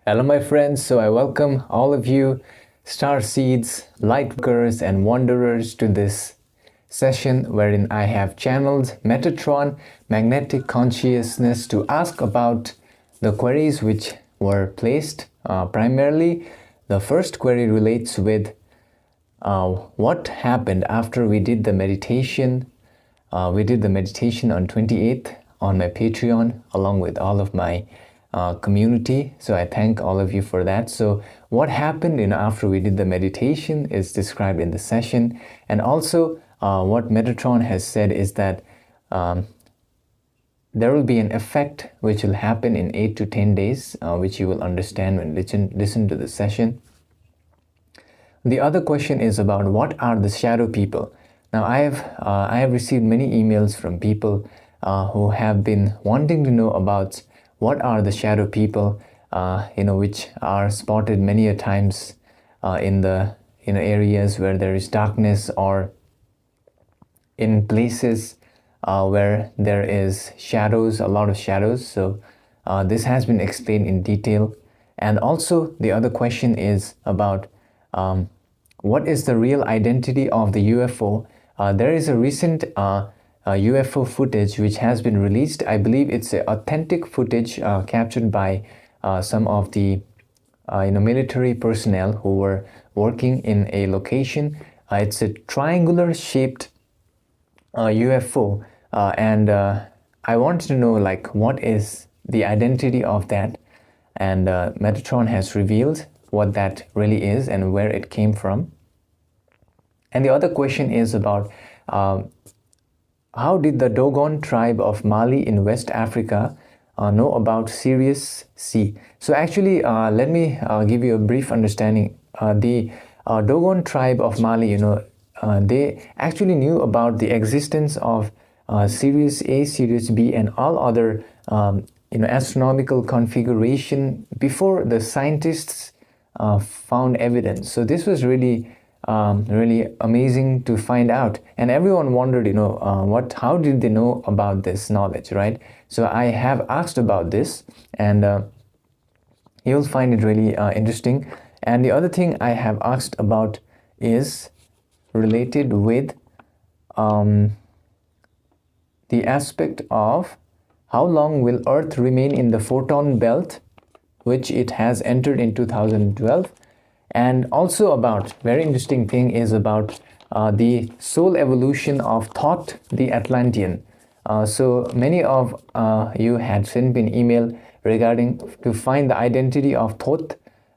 Hello my friends, so I welcome all of you star seeds, light workers and wanderers to this session wherein I have channeled Metatron, magnetic consciousness, to ask about the queries which were placed. Primarily, the first query relates with what happened after we did the meditation. We did the meditation on 28th on my Patreon along with all of my community, so I thank all of you for that. So what happened after we did the meditation is described in the session, and also what Metatron has said is that there will be an effect which will happen in 8 to 10 days, which you will understand when listen to the session. The other question is about what are the shadow people. Now I have received many emails from people who have been wanting to know about what are the shadow people, which are spotted many a times in the areas where there is darkness, or in places where there is shadows, a lot of shadows. So this has been explained in detail. And also the other question is about what is the real identity of the UFO. There is a recent UFO footage which has been released. I believe it's authentic footage captured by some of the military personnel who were working in a location. It's a triangular shaped UFO, and I wanted to know what is the identity of that, and Metatron has revealed what that really is and where it came from. And the other question is about how did the Dogon Tribe of Mali in West Africa know about Sirius C? So actually, let me give you a brief understanding. The Dogon Tribe of Mali, they actually knew about the existence of Sirius A, Sirius B, and all other astronomical configuration before the scientists found evidence. So this was really amazing to find out, and everyone wondered, how did they know about this knowledge, right? So I have asked about this, and you'll find it really interesting. And the other thing I have asked about is related with the aspect of how long will Earth remain in the photon belt, which it has entered in 2012. And also about, very interesting thing is about the soul evolution of Thoth the Atlantean. So many of you had sent me an email regarding to find the identity of Thoth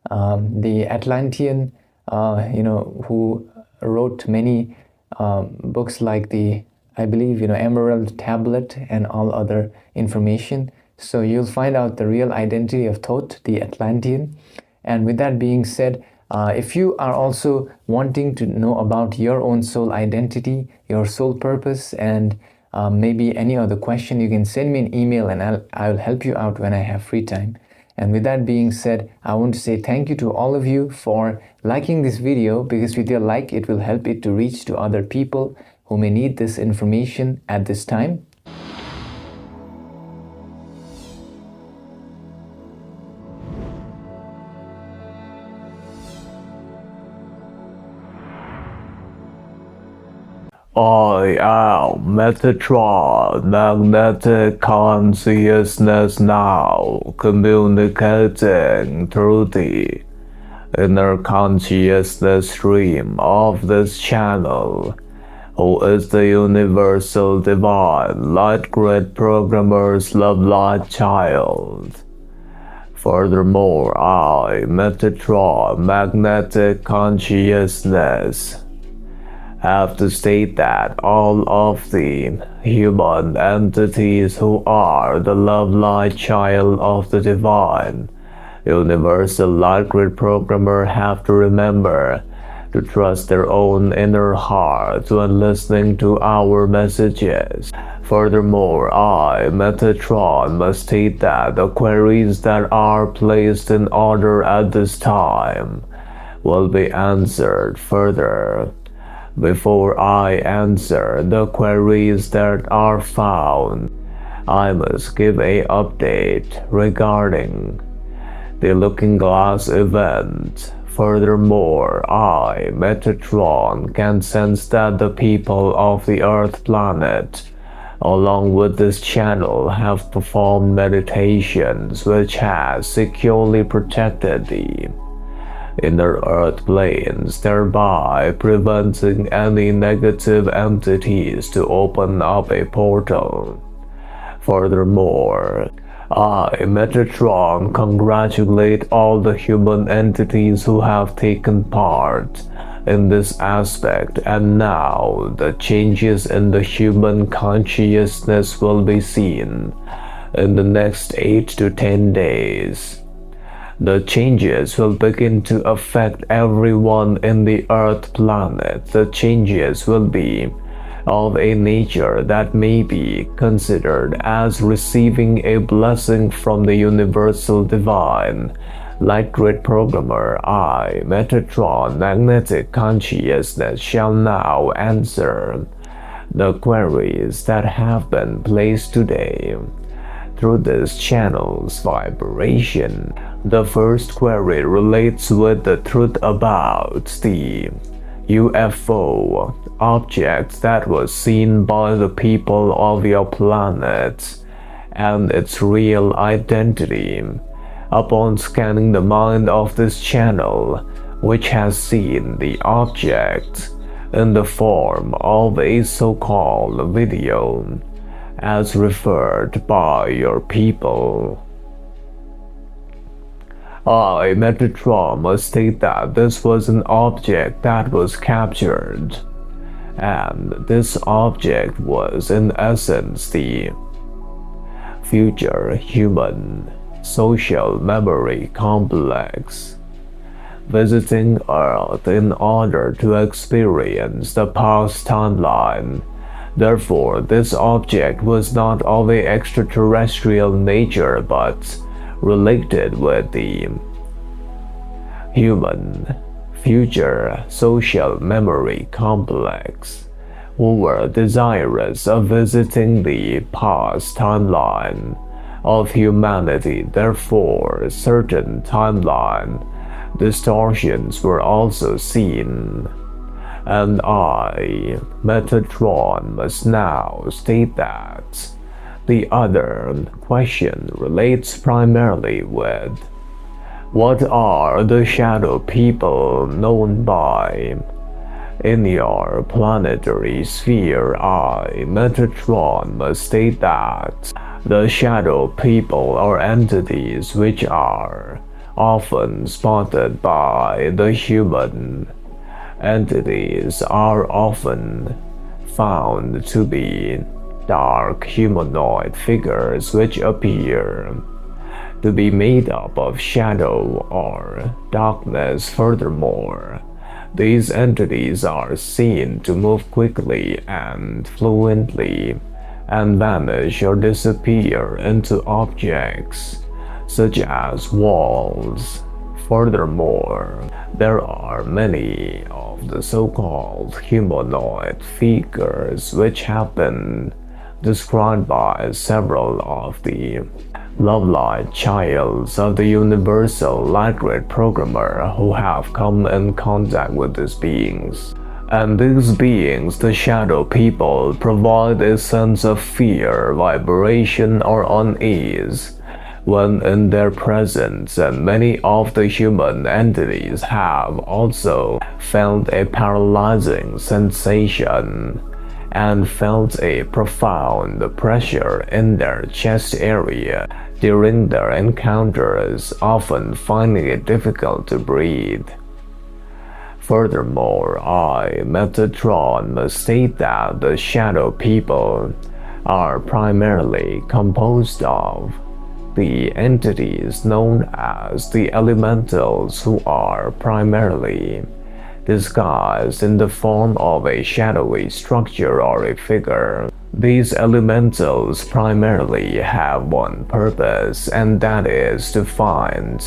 the Atlantean, who wrote many books like I believe Emerald Tablet and all other information. So you'll find out the real identity of Thoth the Atlantean. And with that being said, if you are also wanting to know about your own soul identity, your soul purpose, and maybe any other question, you can send me an email and I'll help you out when I have free time. And with that being said, I want to say thank you to all of you for liking this video, because with your like, it will help it to reach to other people who may need this information at this time. I am Metatron, magnetic consciousness now, communicating through the inner consciousness stream of this channel, who is the universal divine light grid programmer's love light child. Furthermore, I, Metatron, magnetic consciousness, have to state that all of the human entities who are the love light child of the divine universal light grid programmer have to remember to trust their own inner heart when listening to our messages. Furthermore, I, Metatron, must state that the queries that are placed in order at this time will be answered further. Before I answer the queries that are found, I must give an update regarding the Looking Glass event. Furthermore, I, Metatron, can sense that the people of the Earth planet, along with this channel, have performed meditations which has securely protected the inner Earth planes, thereby preventing any negative entities to open up a portal. Furthermore, I, Metatron, congratulate all the human entities who have taken part in this aspect, and now the changes in the human consciousness will be seen in the next 8 to 10 days. The changes will begin to affect everyone in the Earth planet. The changes will be of a nature that may be considered as receiving a blessing from the universal divine light grid programmer. I, Metatron, magnetic consciousness, shall now answer the queries that have been placed today through this channel's vibration. The first query relates with the truth about the UFO object that was seen by the people of your planet and its real identity. Upon scanning the mind of this channel, which has seen the object in the form of a so-called video, as referred by your people, I, Metatron, must state that this was an object that was captured, and this object was in essence the future human social memory complex, visiting Earth in order to experience the past timeline. Therefore, this object was not of an extraterrestrial nature, but related with the human future social memory complex, who were desirous of visiting the past timeline of humanity. Therefore, certain timeline distortions were also seen. And I, Metatron, must now state that the other question relates primarily with what are the shadow people known by in your planetary sphere. I, Metatron, must state that the shadow people are entities which are often spotted by the human. Entities are often found to be dark humanoid figures which appear to be made up of shadow or darkness. Furthermore, these entities are seen to move quickly and fluently and vanish or disappear into objects such as walls. Furthermore, there are many of the so-called humanoid figures which have been described by several of the lovely childs of the universal light grid programmer who have come in contact with these beings. And these beings, the shadow people, provide a sense of fear, vibration, or unease when in their presence, and many of the human entities have also felt a paralyzing sensation and felt a profound pressure in their chest area during their encounters, often finding it difficult to breathe. Furthermore, I, Metatron, must state that the shadow people are primarily composed of the entities known as the elementals, who are primarily disguised in the form of a shadowy structure or a figure. These elementals primarily have one purpose, and that is to find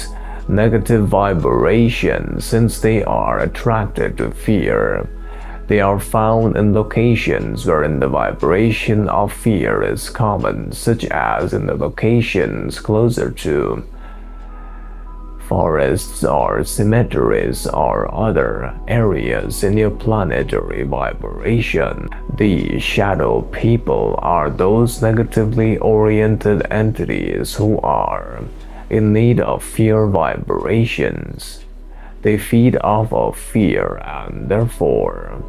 negative vibration. Since they are attracted to fear, they are found in locations wherein the vibration of fear is common, such as in the locations closer to forests or cemeteries or other areas in your planetary vibration. The shadow people are those negatively oriented entities who are in need of fear vibrations. They feed off of fear, and therefore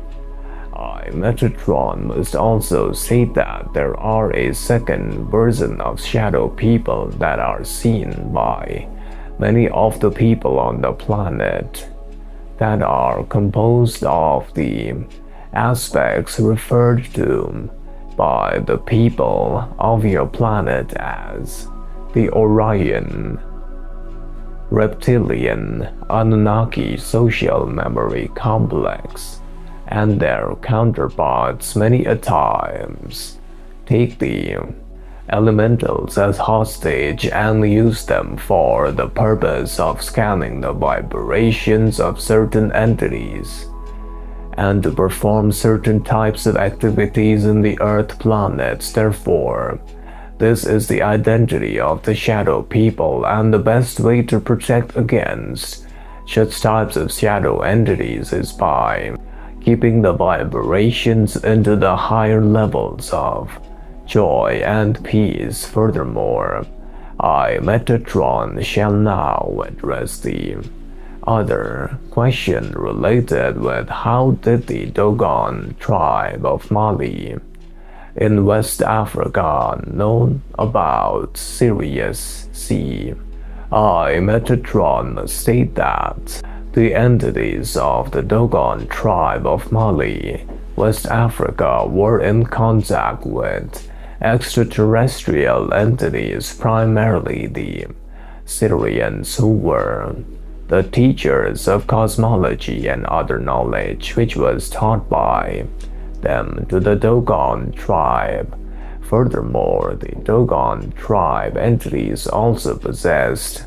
Metatron must also state that there are a second version of shadow people that are seen by many of the people on the planet, that are composed of the aspects referred to by the people of your planet as the Orion, Reptilian, Anunnaki social memory complex, and their counterparts many a times take the elementals as hostage and use them for the purpose of scanning the vibrations of certain entities and to perform certain types of activities in the Earth planets. Therefore, this is the identity of the shadow people, and the best way to protect against such types of shadow entities is by keeping the vibrations into the higher levels of joy and peace. Furthermore, Metatron shall now address the other question related with how did the Dogon Tribe of Mali in West Africa know about Sirius Sea. Metatron must state that the entities of the Dogon Tribe of Mali, West Africa, were in contact with extraterrestrial entities, primarily the Syrians, who were the teachers of cosmology and other knowledge which was taught by them to the Dogon tribe. Furthermore, the Dogon tribe entities also possessed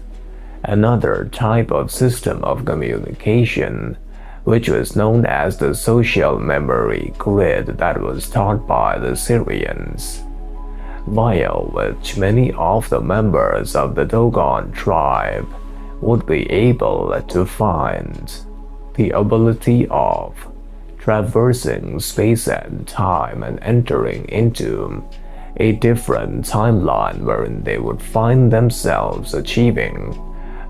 another type of system of communication, which was known as the social memory grid that was taught by the Syrians, via which many of the members of the Dogon tribe would be able to find the ability of traversing space and time and entering into a different timeline wherein they would find themselves achieving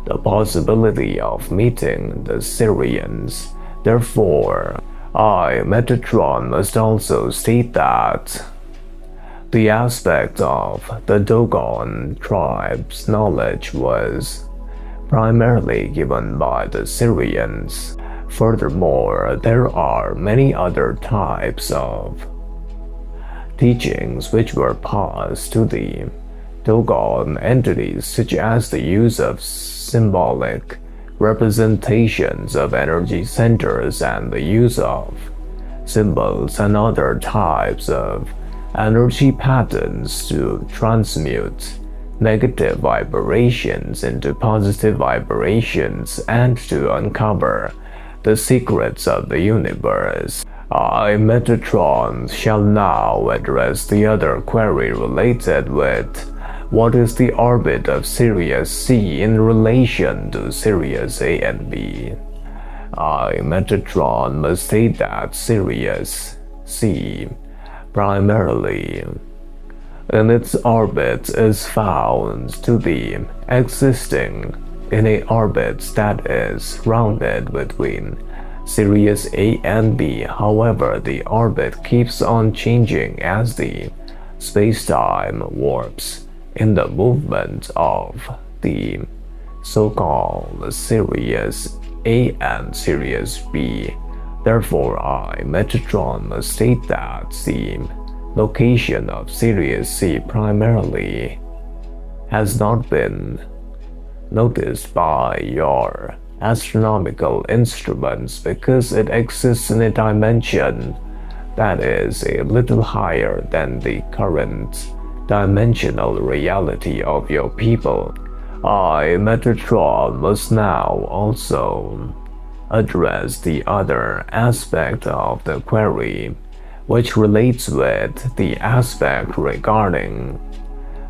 the possibility of meeting the Syrians. Therefore, Metatron must also state that the aspect of the Dogon tribe's knowledge was primarily given by the Syrians. Furthermore, there are many other types of teachings which were passed to the Dogon entities, such as the use of symbolic representations of energy centers and the use of symbols and other types of energy patterns to transmute negative vibrations into positive vibrations and to uncover the secrets of the universe. Metatron shall now address the other query related with what is the orbit of Sirius C in relation to Sirius A and B. Metatron must state that Sirius C primarily in its orbit is found to be existing in a orbit that is rounded between Sirius A and B. However, the orbit keeps on changing as the space-time warps in the movement of the so-called Sirius A and Sirius B. Therefore, Metatron must state that the location of Sirius C primarily has not been noticed by your astronomical instruments because it exists in a dimension that is a little higher than the current dimensional reality of your people. Metatron must now also address the other aspect of the query, which relates with the aspect regarding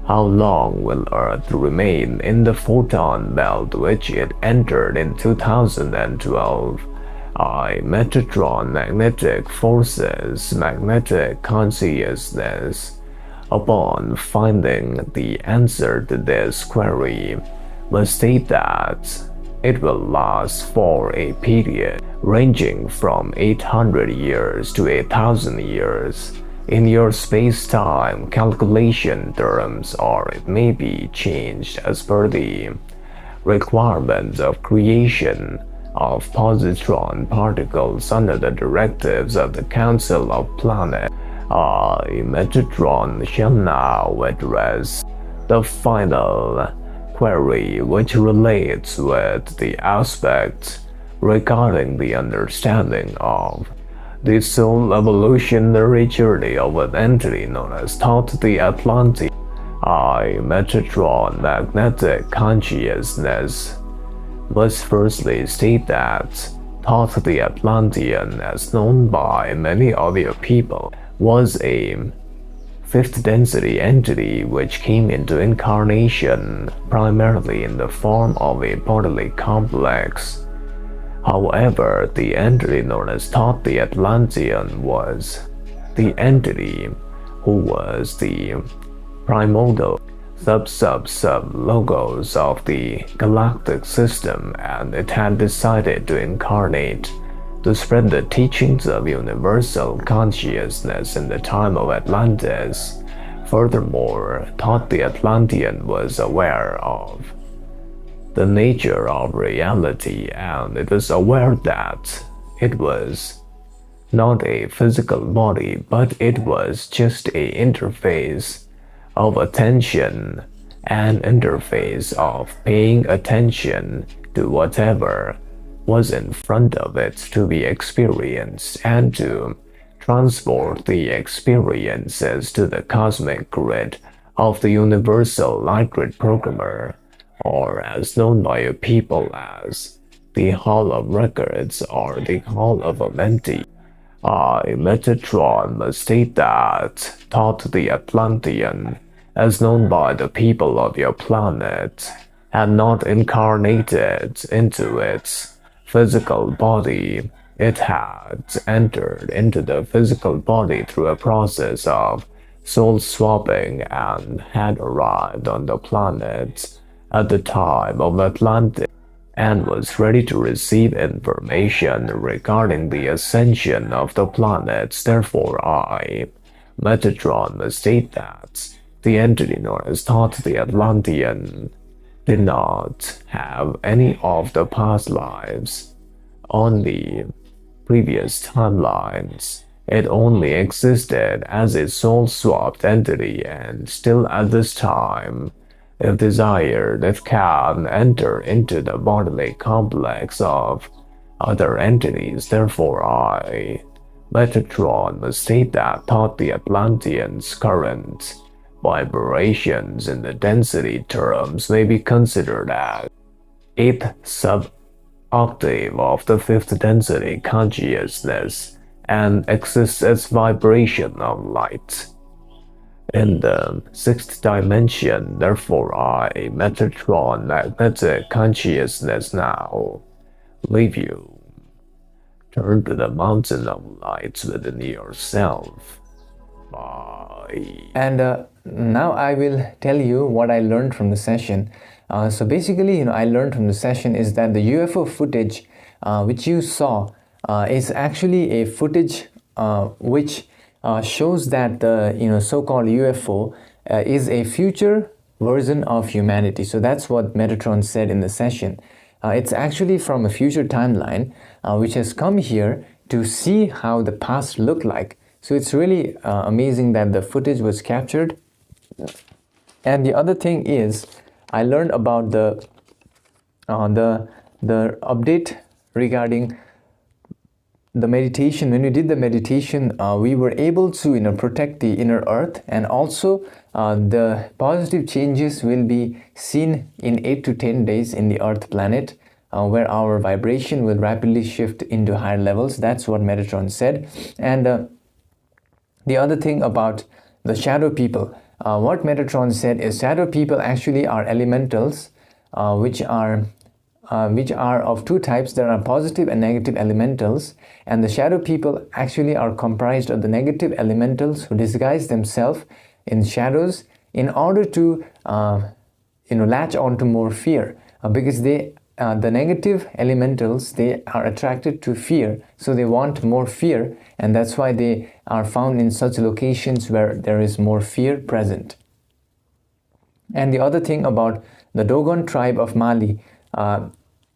How long will Earth remain in the photon belt which it entered in 2012? Metatron magnetic forces, magnetic consciousness. Upon finding the answer to this query, must state that it will last for a period ranging from 800 years to 1,000 years in your space-time calculation terms, or it may be changed as per the requirements of creation of positron particles under the directives of the Council of Planets. Metatron shall now address the final query, which relates with the aspects regarding the understanding of the soul evolutionary journey of an entity known as Thoth the Atlantean. Metatron magnetic consciousness must firstly state that Thoth the Atlantean, as known by many other people, was a fifth density entity which came into incarnation primarily in the form of a bodily complex. However, the entity known as Thoth the Atlantean was the entity who was the primordial sub-logos of the galactic system, and it had decided to incarnate to spread the teachings of universal consciousness in the time of Atlantis. Furthermore, Thoth the Atlantean was aware of the nature of reality, and it was aware that it was not a physical body, but it was just a interface of attention, an interface of paying attention to whatever was in front of it to be experienced, and to transport the experiences to the cosmic grid of the universal light grid programmer, or as known by a people as the Hall of Records or the Hall of Amenti. Metatron must state that Thoth the Atlantean, as known by the people of your planet, had not incarnated into its physical body. It had entered into the physical body through a process of soul swapping and had arrived on the planet at the time of Atlantis and was ready to receive information regarding the ascension of the planets. Therefore, Metatron, must state that the entity known as Thoth the Atlantean did not have any of the past lives on the previous timelines. It only existed as a soul-swapped entity, and still at this time, if desired, it can enter into the bodily complex of other entities. Therefore, Metatron, must state that Thoth the Atlantean's current vibrations in the density terms may be considered as 8th sub-octave of the 5th density consciousness, and exists as vibration of light in the 6th dimension. Therefore, Metatron magnetic consciousness now leave you. Turn to the mountain of lights within yourself. Bye. And now I will tell you what I learned from the session. So basically, I learned from the session is that the UFO footage which you saw is actually a footage which shows that the so-called UFO is a future version of humanity. So that's what Metatron said in the session. It's actually from a future timeline which has come here to see how the past looked like. So it's really amazing that the footage was captured. And the other thing is, I learned about the update regarding the meditation. When we did the meditation, we were able to protect the inner earth, and also the positive changes will be seen in 8 to 10 days in the earth planet, where our vibration will rapidly shift into higher levels. That's what Metatron said. And the other thing about the shadow people, what Metatron said is shadow people actually are elementals, which are of two types. There are positive and negative elementals, and the shadow people actually are comprised of the negative elementals who disguise themselves in shadows in order to latch on to more fear, because the negative elementals, they are attracted to fear, so they want more fear, and that's why they are found in such locations where there is more fear present. And the other thing about the Dogon Tribe of Mali,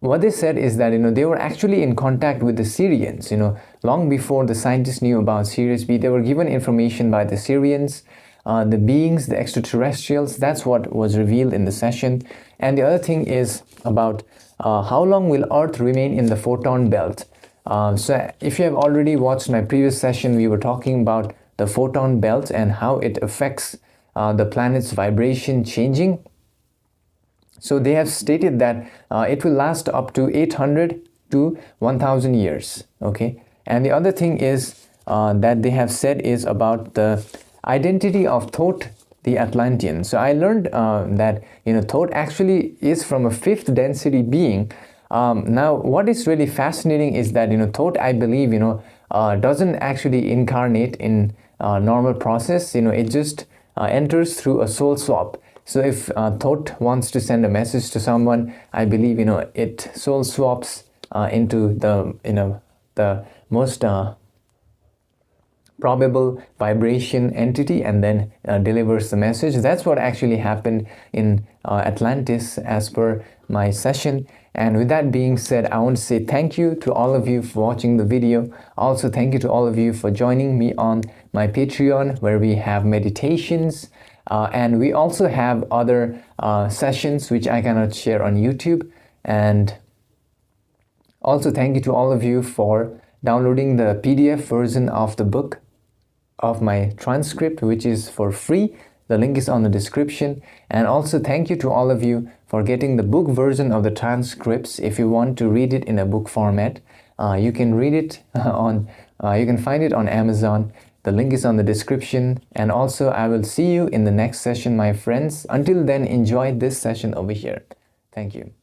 what they said is that they were actually in contact with the Syrians. Long before the scientists knew about Sirius B, they were given information by the Syrians, the beings, the extraterrestrials. That's what was revealed in the session. And the other thing is about how long will Earth remain in the photon belt. So if you have already watched my previous session, we were talking about the photon belt and how it affects the planet's vibration changing. So they have stated that it will last up to 800 to 1000 years. Okay. And the other thing is that they have said is about the identity of Thoth the Atlantean. So I learned that Thoth actually is from a fifth density being. Now what is really fascinating is that Thoth, I believe, doesn't actually incarnate in normal process. It just enters through a soul swap. So if Thoth wants to send a message to someone, I believe it soul swaps into the most probable vibration entity and then delivers the message. That's what actually happened in Atlantis as per my session. And with that being said, I want to say thank you to all of you for watching the video. Also, thank you to all of you for joining me on my Patreon, where we have meditations and we also have other sessions which I cannot share on YouTube. And also thank you to all of you for downloading the PDF version of the book of my transcript, which is for free. The link is on the description. And also thank you to all of you for getting the book version of the transcripts. If you want to read it in a book format, you can read it you can find it on Amazon. The link is on the description. And also I will see you in the next session, my friends. Until then, enjoy this session over here. Thank you.